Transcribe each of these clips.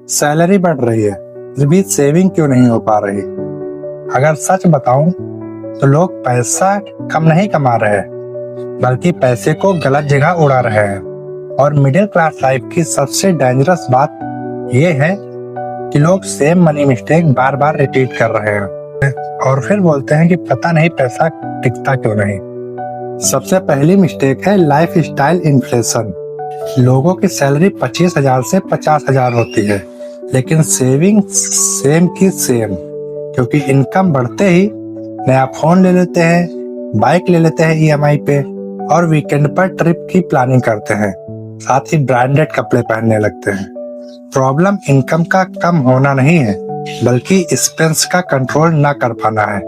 Salary बढ़ रही है, फिर भी सेविंग क्यों नहीं हो पा रही? अगर सच बताऊं तो लोग पैसा कम नहीं कमा रहे हैं, बल्कि पैसे को गलत जगह उड़ा रहे हैं। और मिडिल क्लास लाइफ की सबसे डेंजरस बात यह है कि लोग सेम मनी मिस्टेक बार बार रिपीट कर रहे हैं और फिर बोलते हैं कि पता नहीं पैसा टिकता क्यों नहीं। सबसे पहली मिस्टेक है लाइफ स्टाइल इन्फ्लेशन। लोगों की सैलरी 25,000 से 50,000 होती है, लेकिन सेविंग सेम की सेम, क्योंकि इनकम बढ़ते ही नया फोन ले लेते हैं, बाइक ले लेते हैं ईएमआई पे और वीकेंड पर ट्रिप की प्लानिंग करते हैं, साथ ही ब्रांडेड कपड़े पहनने लगते हैं। प्रॉब्लम इनकम का कम होना नहीं है, बल्कि एक्सपेंस का कंट्रोल ना कर पाना है।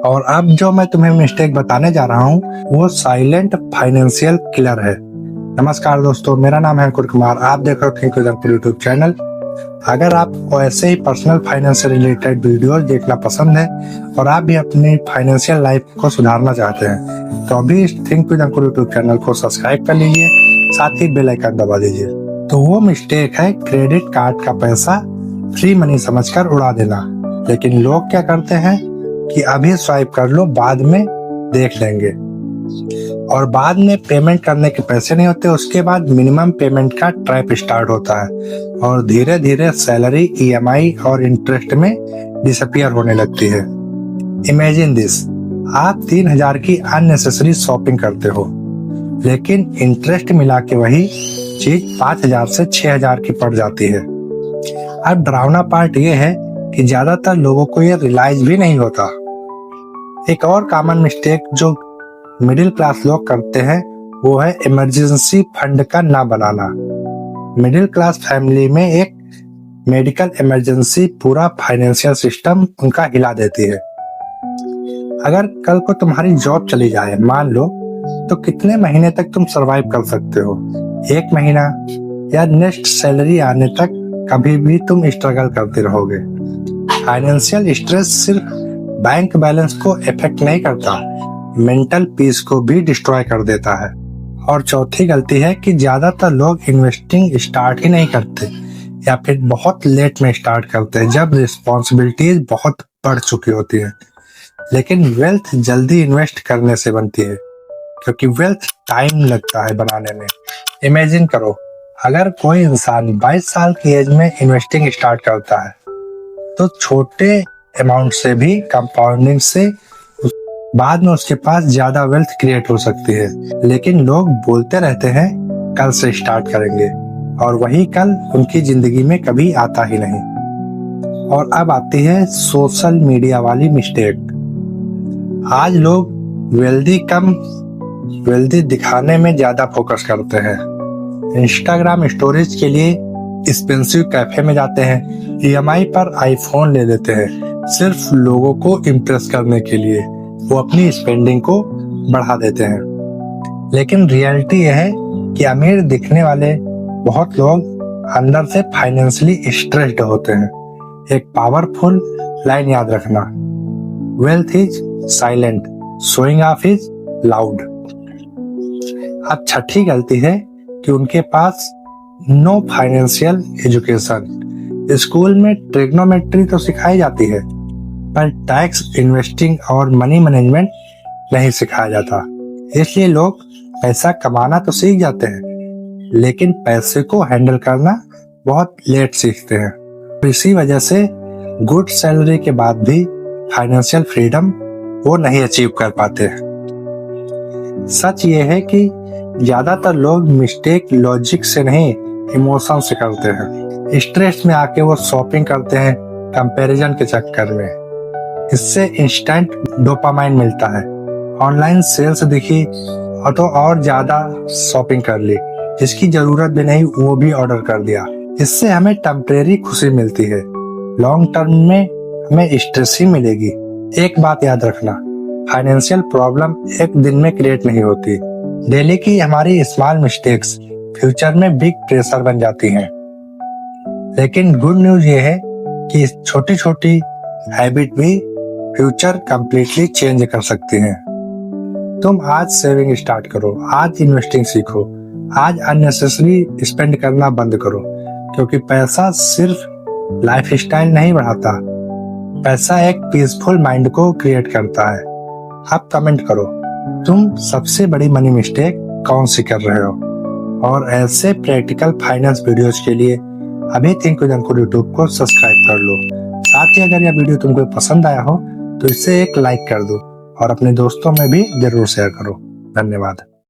और अब जो मैं तुम्हें मिस्टेक बताने जा रहा हूँ वो साइलेंट फाइनेंशियल किलर है। नमस्कार दोस्तों, मेरा नाम है अंकुर कुमार। आप देख रहे हो think with Ankur YouTube channel. अगर आपको ऐसे ही पर्सनल फाइनेंस से रिलेटेड वीडियोस देखना पसंद है और आप भी अपनी फाइनेंशियल लाइफ को सुधारना चाहते हैं तो अभी think with Ankur YouTube channel को सब्सक्राइब कर लीजिए, साथ ही बेल आइकन दबा दीजिए। तो वो मिस्टेक है क्रेडिट कार्ड का पैसा फ्री मनी समझकर उड़ा देना। लेकिन लोग क्या करते हैं कि अभी स्वाइप कर लो, बाद में देख लेंगे, और बाद में पेमेंट करने के पैसे नहीं होते। उसके बाद मिनिमम पेमेंट का ट्रैप स्टार्ट होता है और धीरे धीरे सैलरी ईएमआई और इंटरेस्ट में डिसअपियर होने लगती है। इमेजिन दिस, आप 3,000 की अननेसेसरी शॉपिंग करते हो, लेकिन इंटरेस्ट मिला के वही चीज 5,000 से 6,000 की पड़ जाती है। अब डरावना पार्ट ये है कि ज्यादातर लोगों को ये रियलाइज भी नहीं होता। एक और कॉमन मिस्टेक जो मिडिल क्लास लोग करते हैं वो है इमरजेंसी फंड का ना बनाना। मिडिल क्लास फैमिली में एक मेडिकल इमरजेंसी पूरा फाइनेंशियल सिस्टम उनका हिला देती है। अगर कल को तुम्हारी जॉब चली जाए मान लो, तो कितने महीने तक तुम सरवाइव कर सकते हो? 1 महीना या नेक्स्ट सैलरी आने तक कभी भी तुम स्ट्रगल करते रहोगे। फाइनेंशियल स्ट्रेस सिर्फ बैंक बैलेंस को इफेक्ट नहीं करता, मेंटल पीस को भी डिस्ट्रॉय कर देता है। और चौथी गलती है कि ज्यादातर लोग इन्वेस्टिंग स्टार्ट ही नहीं करते, या फिर बहुत लेट में स्टार्ट करते हैं जब रिस्पॉन्सिबिलिटीज बहुत बढ़ चुकी होती है। लेकिन वेल्थ जल्दी इन्वेस्ट करने से बनती है, क्योंकि वेल्थ टाइम लगता है बनाने में। इमेजिन करो, अगर कोई इंसान 22 साल की एज में इन्वेस्टिंग स्टार्ट करता है तो छोटे अमाउंट से भी कंपाउंडिंग से बाद में उसके पास ज्यादा वेल्थ क्रिएट हो सकती है। लेकिन लोग बोलते रहते हैं कल से स्टार्ट करेंगे, और वही कल उनकी जिंदगी में कभी आता ही नहीं। और अब आती है सोशल मीडिया वाली मिस्टेक। आज लोग वेल्दी दिखाने में ज्यादा फोकस करते हैं। इंस्टाग्राम स्टोरेज के लिए एक्सपेंसिव कैफे में जाते हैं, ईएमआई पर आईफोन ले लेते हैं, सिर्फ लोगों को इम्प्रेस करने के लिए वो अपनी स्पेंडिंग को बढ़ा देते हैं। लेकिन रियलिटी यह है कि अमीर दिखने वाले बहुत लोग अंदर से फाइनेंशियली स्ट्रेस्ड होते हैं। एक पावरफुल लाइन याद रखना, wealth is silent, showing off is loud. अब छठी गलती है कि उनके पास नो फाइनेंशियल एजुकेशन। स्कूल में ट्रिग्नोमेट्री तो सिखाई जाती है, पर टैक्स, इन्वेस्टिंग और मनी मैनेजमेंट नहीं सिखाया जाता। इसलिए लोग पैसा कमाना तो सीख जाते हैं, लेकिन पैसे को हैंडल करना बहुत लेट सीखते हैं। इसी वजह से गुड सैलरी के बाद भी फाइनेंशियल फ्रीडम वो नहीं अचीव कर पाते। सच ये है कि ज्यादातर लोग मिस्टेक लॉजिक से नहीं, इमोशन से करते हैं। स्ट्रेस में आके वो शॉपिंग करते हैं कंपैरिजन के चक्कर में। इससे इंस्टेंट डोपामाइन मिलता है। ऑनलाइन सेल्स दिखी तो और ज्यादा शॉपिंग कर ली, जिसकी जरूरत भी नहीं वो भी ऑर्डर कर दिया। इससे हमें टेम्परेरी खुशी मिलती है, लॉन्ग टर्म में हमें स्ट्रेस ही मिलेगी। एक बात याद रखना, फाइनेंशियल प्रॉब्लम एक दिन में क्रिएट नहीं होती। डेली की हमारी स्मॉल मिस्टेक्स फ्यूचर में बिग प्रेशर बन जाती हैं। लेकिन गुड न्यूज ये है कि छोटी छोटी हैबिट भी फ्यूचर कंप्लीटली चेंज कर सकती हैं। तुम आज सेविंग स्टार्ट करो, आज इन्वेस्टिंग सीखो, आज अननेसेसरी स्पेंड करना बंद करो, क्योंकि पैसा सिर्फ लाइफस्टाइल नहीं बढ़ाता, पैसा एक पीसफुल माइंड को क्रिएट करता है। आप कमेंट करो, तुम सबसे बड़ी मनी मिस्टेक कौन सी कर रहे हो? और ऐसे प्रैक्टिकल फाइनेंस वीडियोस के लिए अभी थिंक विद अंकुर यूट्यूब को सब्सक्राइब कर लो। साथ ही अगर यह वीडियो तुमको पसंद आया हो तो इसे एक लाइक कर दो और अपने दोस्तों में भी जरूर शेयर करो। धन्यवाद।